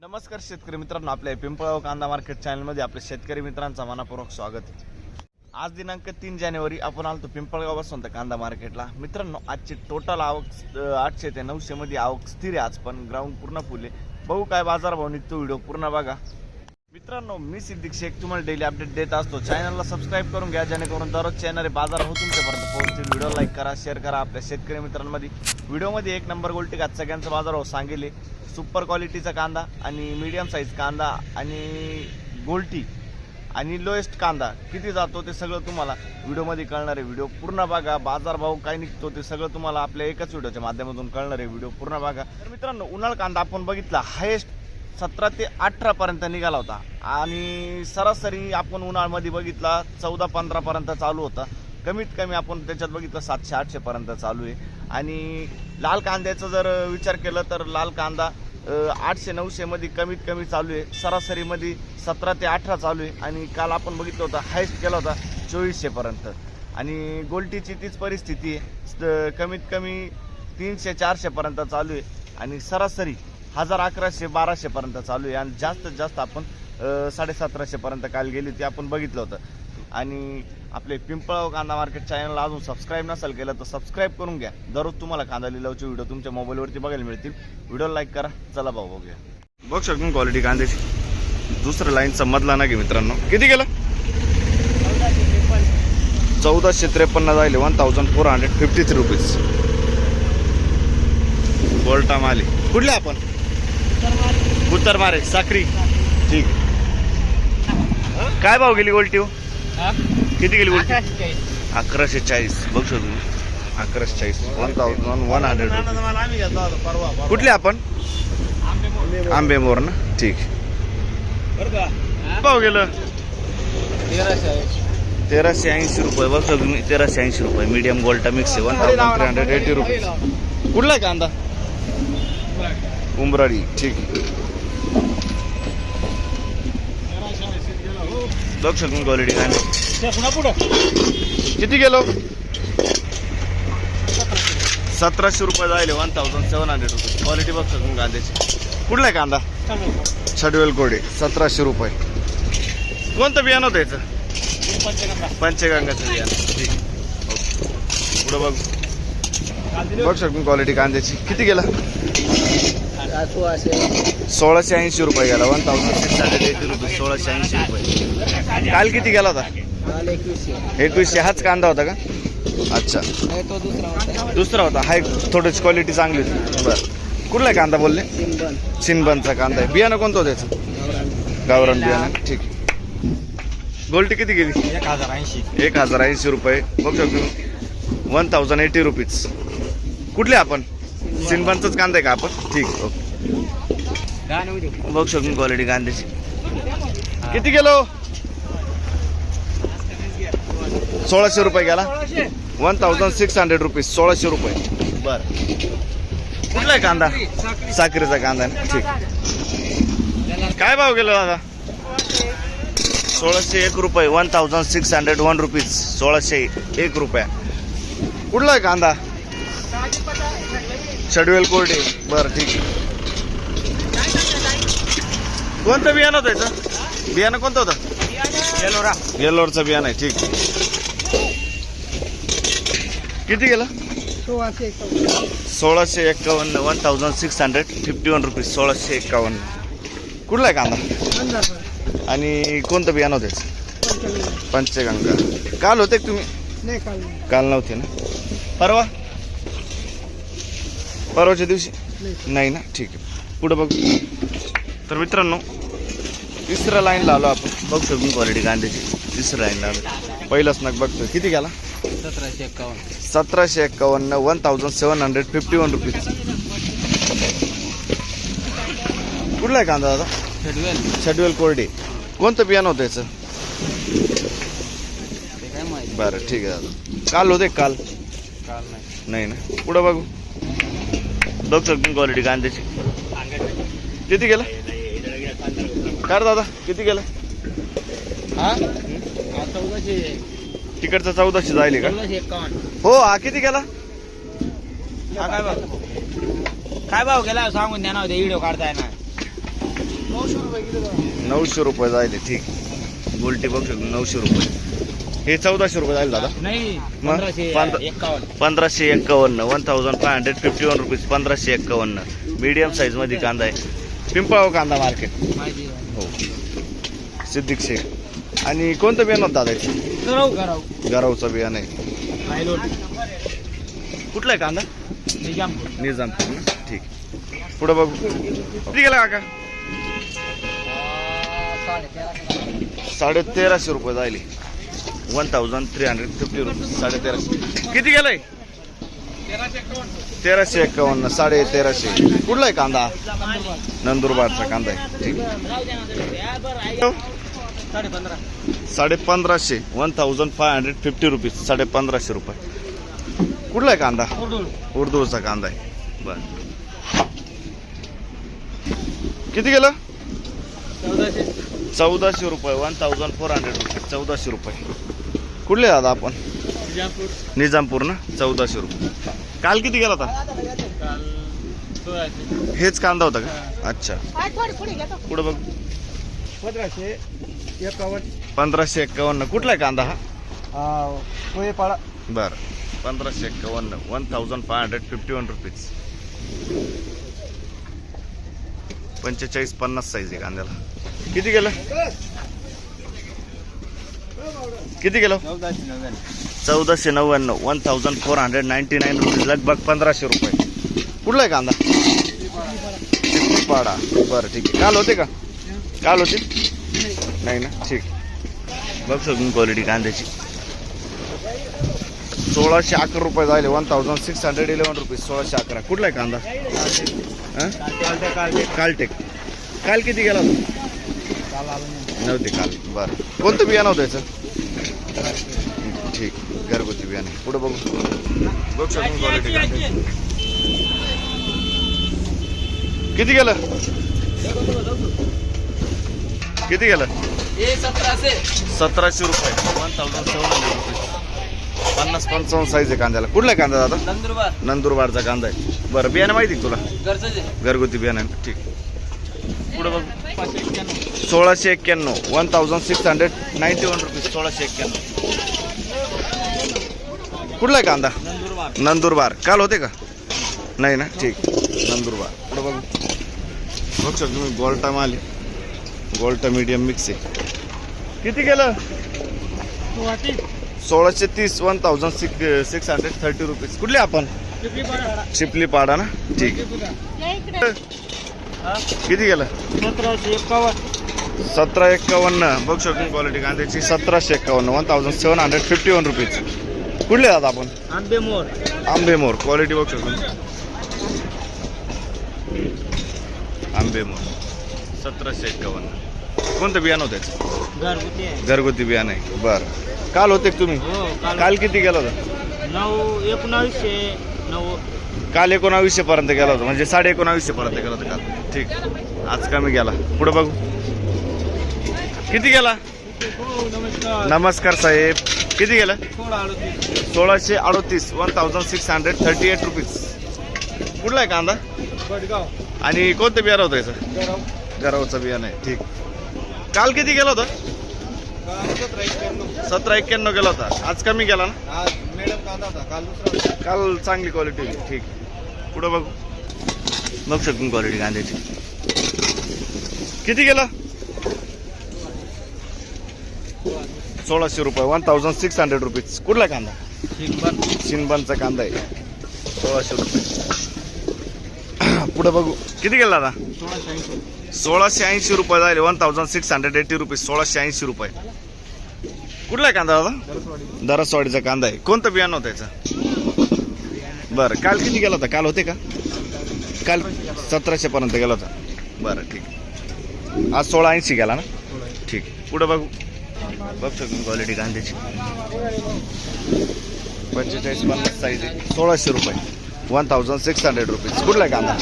नमस्कार शेतकरी मित्रांनो, आपल्या पिंपळगाव कांदा मार्केट चॅनलमध्ये आपल्या शेतकरी मित्रांचा मनापूर्वक स्वागत आहे। आज दिनांक 3 जानेवारी आपण आलतो पिंपळगाव वसंत कांदा मार्केटला। मित्रांनो, आजची टोटल आवक 800 ते 900 मध्ये आवक स्थिर आहे। आज पण ग्राउंड पूर्ण फुल आहे। बघू काय बाजारभाव निघतो, व्हिडिओ पूर्ण बघा। मित्रांनो, मी सिद्दीक शेख तुम्हाला डेली अपडेट देत असतो। चॅनलला सबस्क्राईब करून घ्या, जेणेकरून दररोज येणारे बाजारभाव तुमच्यापर्यंत पोहोचतील। व्हिडिओ लाईक करा, शेअर करा। आपल्या शेतकरी मित्रांमध्ये व्हिडिओमध्ये एक नंबर गोल्टी घात सगळ्यांचा बाजारभाव सांगेले। सुपर क्वालिटीचा कांदा आणि मीडियम साईज कांदा आणि गोल्टी आणि लोएस्ट कांदा किती जातो ते सगळं तुम्हाला व्हिडिओमध्ये कळणार आहे। व्हिडिओ पूर्ण बघा। बाजारभाव काय निघतो ते सगळं तुम्हाला आपल्या एकाच व्हिडिओच्या माध्यमातून कळणार आहे। व्हिडिओ पूर्ण बघा। तर मित्रांनो, उन्हाळ कांदा आपण बघितला हायेस्ट 17 ते 18 पर्यंत निघाला होता आणि सरासरी आपण उन्हाळ्यामध्ये बघितला 14-15 पर्यंत चालू होता। कमीत कमी आपण त्याच्यात बघितलं 700-800 पर्यंत चालू आहे। आणि लाल कांद्याचा जर विचार केला तर लाल कांदा 800-900 मध्ये कमीत कमी चालू आहे। सरासरीमध्ये 17 ते 18 चालू आहे आणि काल आपण बघितलं होतं हायेस्ट केला होता 2400 पर्यंत। आणि गोल्टीची तीच परिस्थिती आहे, कमीत कमी 300-400 पर्यंत चालू आहे आणि सरासरी 1100-1200 पर्यंत चालू आहे। आणि जास्तीत जास्त आपण 1750 पर्यंत काल गेली होती, आपण बघितलं होतं। आणि आपले पिंपळगाव कांदा मार्केट चॅनलला अजून सबस्क्राईब नसेल केलं तर सबस्क्राईब करून घ्या। दररोज तुम्हाला कांदा लिलावचे व्हिडिओ तुमच्या मोबाईलवरती बघायला मिळतील। व्हिडिओ लाईक करा। चला भाऊ बघूया। बघू शकतो क्वालिटी कांद्याची। दुसऱ्या लाईनचा मधला ना घे मित्रांनो। किती गेलं? 1453 जायले 1453 रुपीज। गोल्टा माली कुठले आपण? उत्तरमारे साखरी। ठीक। काय भाव गेली गोल्टी? किती गेली गोल्टी? 1140। बघू शकतो तुम्ही 1140 1100 रुपये। कुठले आपण? आंबेमोर ना। ठीक। भाव गेलं 1380 रुपये। बघू शकतो तुम्ही 1380 रुपये। मीडियम गोल्टा मिक्स आहे 1380 रुपये। कुठला आहे कांदा? उमराडी। ठीक। बघू शकतो क्वालिटी कांदा किती गेलो? 1700 रुपये जायले 1700 रुपये। क्वालिटी बघ शकतो कांद्याची। कुठला आहे कांदा? छडवेल कोडे 1700 रुपये। कोणतं बियाणं होतं याचं? पंचगंगाचं बियाणं। ठीक। पुढं बघ बघ शकतो क्वालिटी कांद्याची। किती गेला? 1680 रुपये गेला 1680 रुपये। 1680 रुपये। काल किती गेला होता? 2100। हाच कांदा होता का? अच्छा, दुसरा होता। हाय थोडीच क्वालिटी चांगली होती। बरं, कुठला कांदा बोलले? सिनबनचा कांदा आहे। बियाणं कोणतं होतं त्याचं? गावरान बियाणं। ठीक। गोल्टी किती गेली? 1080 रुपये। बघू शकतो 1080 रुपीज। कुठले आपण? सिनबनचाच कांदा आहे का आपण? ठीक। ओके। बघू शकतो क्वालिटी कांद्याची। किती गेलो? 1600 रुपये गेला 1600 रुपीज। 1600 रुपये। बर, कुठला आहे कांदा? साखरेचा कांदा आहे। ठीक। काय भाव गेला दादा? 1601 रुपये 1601 रुपीज। 1601 रुपया। कुठला आहे कांदा? छडवेल कोरडे। बरं, ठीक। कोणतं बियाणं होतं याचं? बियाणं कोणतं होतं? येलोरचं बियाणं आहे। ठीक। किती गेलं? 1651 1651 रुपीज। 1651। कुठला आहे कांदा? आणि कोणतं बियाणं होतं याचं? पंचगंगा। काल होते तुम्ही? काल नव्हते ना? परवाच्या दिवशी नाही ना? ठीक आहे। पुढं बघू। तर मित्रांनो, तिसऱ्या लाईनला आलो आपण। बघू शकतो क्वालिटी कांद्याची। तिसऱ्या लाईनला आलो। पहिलाच नग बघतो किती गेला? 1751 1751 रुपीज। कुठला आहे कांदा दादा? छडवेल कोरडे। कोणतं बियाणं होतं याचं? बरं, ठीक आहे दादा। काल होते? काल नाही ना? पुढं बघू। बघू शकतो क्वालिटी कांद्याची। किती गेला? काय दादा किती गेला? तिकडचा 1400 जायले का? हो। हा किती गेला? काय भाव गेला सांगून द्या ना, व्हिडिओ काढताय ना। 900 रुपये जायले. ठीक. गोल्टी बघू शकतो 900 रुपये. हे 1400 रुपये जाईल दादा. नाही मग 1551 1551 रुपीज 1551. मीडियम साईज मध्ये कांदा आहे. पिंपळगाव कांदा मार्केट. हो. सिद्दीक शेख. आणि कोणतं बियाणं होतं दादा? गरावचं बियाणं आहे. कुठला आहे कांदा? निजामपूर ना. ठीक. पुढे बघू. किती गेला काका? 1350 रुपये जायले. 1350 रुपीज. 1350. किती गेलाय? 1351. 1350. कुठला आहे कांदा? नंदुरबारचा कांदा आहे. ठीक. 1550. 1550 रुपीज. 1550 रुपये. कुठला आहे कांदा? उर्दूचा कांदा आहे. बर. किती गेलं? 1400 रुपये. 1400 रुपये. 1400 रुपये. कुठले दादा आपण? निजामपूर ना. 1400 रुपये. काल किती गेला होता? हेच कांदा होता का? अच्छा. पुढे बघ. 1551. कुठला आहे कांदा हा? बर. 1551. 1551 रुपीज. 45-50 साईज आहे कांद्याला. किती गेलं? किती गेलं? 1499. 1499 रुपीज. लगभग 1500 रुपये. कुठला आहे कांदा? चिखलीपाडा. बरं ठीक आहे. काल होते का? काल होते? नाही ना. ठीक. बघ सगळी क्वालिटी कांद्याची. 1611 रुपये जायले. 1611 रुपीज. 1611. कुठला आहे कांदा? कालटेक. काल किती गेला होता? नव्हते काल. बरं. कोणतं बियाणं होतं याचं? ठीक. घरगुती बियाणे. पुढे बघू. बघ सगळी क्वालिटी कांद्याची. किती गेलं? किती गेलं? 1700 रुपये. 1700 रुपये. 50-55 साईज आहे कांद्याला. कुठला आहे कांदा दादा? नंदुरबारचा कांदा आहे. बरं. बियाणं माहिती आहे तुला? घरगुती बियाणं. ठीक. पुढे बघ. 1691. 1691 रुपीज. 1691. कुठला आहे कांदा? नंदुरबार. काल होते का? नाही ना. ठीक. नंदुरबार. पुढे बघ. बघ सर तुम्ही. गोल्टा माल. गोल्टा मीडियम मिक्स आहे. किती गेलं? 1630. 1630 रुपीज. कुठले आपण? चिखलीपाडा ना. ठीक. किती गेलं? 1751. बघ शकतो क्वालिटी कांद्याची. 1751. 1751 रुपीज. कुठले दादा आपण? आंबेमोर. क्वालिटी बघ शकतो. आंबेमोर. 1751. कोणतं बियाणं होतं? घरगुती बियाणं आहे. बरं. काल होते तुम्ही? काल किती गेला होता? 1900. काल 1900 पर्यंत गेला होता. म्हणजे 1950 पर्यंत गेला होता काल. ठीक. आज कमी गेला. पुढे बघू. किती गेला? नमस्कार साहेब. किती गेलं? 1638. 1638 रुपीज. कुठला आहे कांदा? आणि कोणतं बियाणं होतं याचं? गरावचं बियाणं आहे. ठीक. काल किती गेला होता? 1791 गेला होता. आज कमी गेला ना. काल चांगली क्वालिटी होती. ठीक. पुढे बघू. बघ शकतो क्वालिटी कांद्याची. किती गेला? 1600 रुपये. 1600 रुपीज. कुठला कांदा? शिनबनचा कांदा आहे. 1600 रुपये. पुढे बघू. किती गेला दादा? 1680 रुपये झाले. 1680 रुपीज. 1680 रुपये. कुठला कांदा दादा? दरसवाडीचा कांदा आहे. कोणतं बियाणं होतं याचं? बरं. काल किती गेला होता? काल होते का? काल 1700 पर्यंत गेला होता. बरं ठीक. आज 1680 गेला ना. ठीक. पुढे बघू. बघ शकतो क्वालिटी कांद्याची. 45-50 साईज आहे. 1600 रुपये. 1600 रुपीज. कुठला कांदा?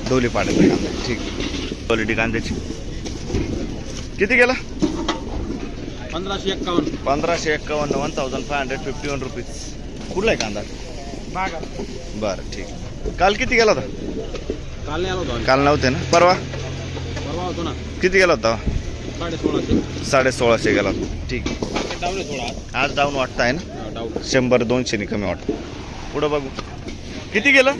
धोलीपाड्याचा कांदा. ठीक. क्वालिटी कांद्याची. किती गेला? 1551. 1551. 1551 रुपीज. कुठला आहे कांदा? बरं ठीक. काल किती गेला होता? काल काल नव्हते ना. परवा? होतो ना किती गेला होता? 1650. 1650 गेला होता. ठीक आहे. डाऊन आहे थोडा आज डाऊन वाटताय ना? डाऊन. 100-200 कमी वाटतं. पुढं बघू किती गेलं?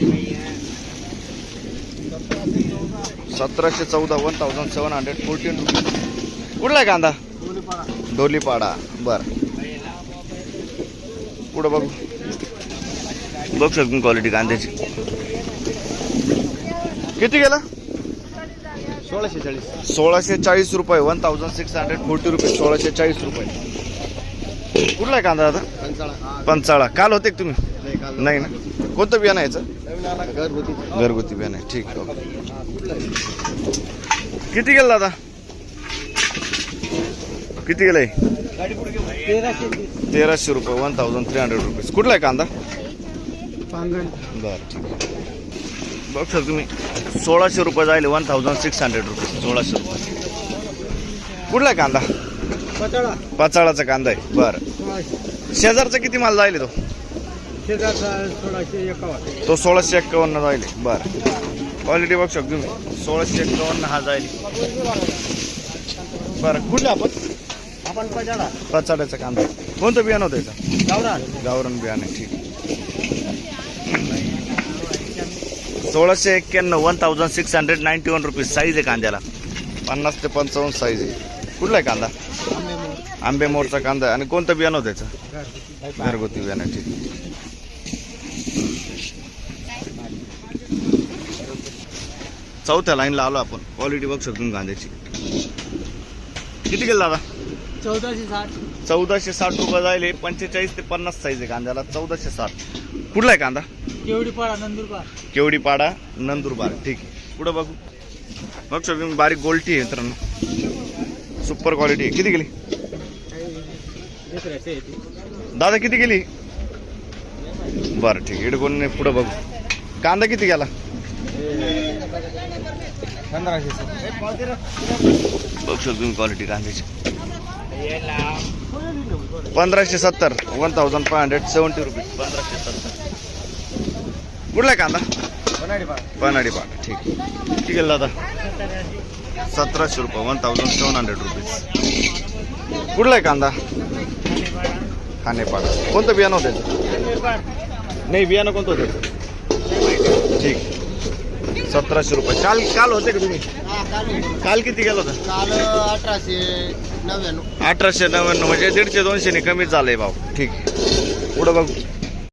1714 1714 रुपये. कुठला आहे कांदा? डोलीपाडा. बरं पुढं बघू शकतो क्वालिटी कांद्याची. किती गेला? 1640 रुपये 1640 रुपये 1640 रुपये. कुठला आहे कांदा आता? पंचाळा. काल होते का तुम्ही? नाही ना. कोणतं बियाणं यायचं? घरगुती बियाणं आहे. ठीक आहे. किती गेला दादा? किती गेलाय? 1300 रुपये 1300 रुपये. कुठला आहे कांदा? बरं ठीक आहे. बघ सर तुम्ही 1600 रुपये जायले 1600 रुपये 1600 रुपये. कुठला आहे कांदा? पाचाळाचा कांदा आहे. बरं शेजारचा किती माल जायले तो? तो 1651 जायले. बरं क्वालिटी बघ शकतो तुम्ही 1651 हा जायले. बरं कुठला आपण पाचाड्याचा कांदा. कोणतं बियाणं होतं याचं? गावरान बियाणं. ठीक 1691 1691 रुपीज साईज आहे कांद्याला. 50 ते 55 साईज आहे. कुठला आहे कांदा? आंबेमोरचा कांदा आहे. आणि कोणतं बियाणं होतं याचं? घरगुती बियाणं. ठीक चौथ्या लाईनला आलो आपण. क्वालिटी बघ शकतो कांद्याची. किती गेलं दादा? 1460 रुपये जायले. 45 ते 50 साईज आहे कांद्याला. 1460. कुठला आहे कांदा? केवडीपाडा नंदुरबार. ठीक आहे. पुढं बघू शकतो बारीक गोल्टी आहे मित्रांनो. सुपर क्वालिटी आहे. किती गेली दादा? किती गेली? बरं ठीक आहे. इकडे कोण नाही. पुढं बघू कांदा किती गेला? 1500. बघ शकतो क्वालिटी कांद्याची. 1570 1570 रुपये 1570. कुठला आहे कांदा? पन्हाडीपाडा. ठीक किती गेला दादा? 1700 रुपये 1700 रुपीज. कुठला आहे कांदा? खानेपाडा. कोणतं बियाणं होतं? नाही बियाणं कोणतं होतं? ठीक 1700 रुपये. काल होते का तुम्ही? काल किती गेलं होतं? 1899. 1899 म्हणजे 150-200 कमीच झालंय भाव. ठीक पुढं बघू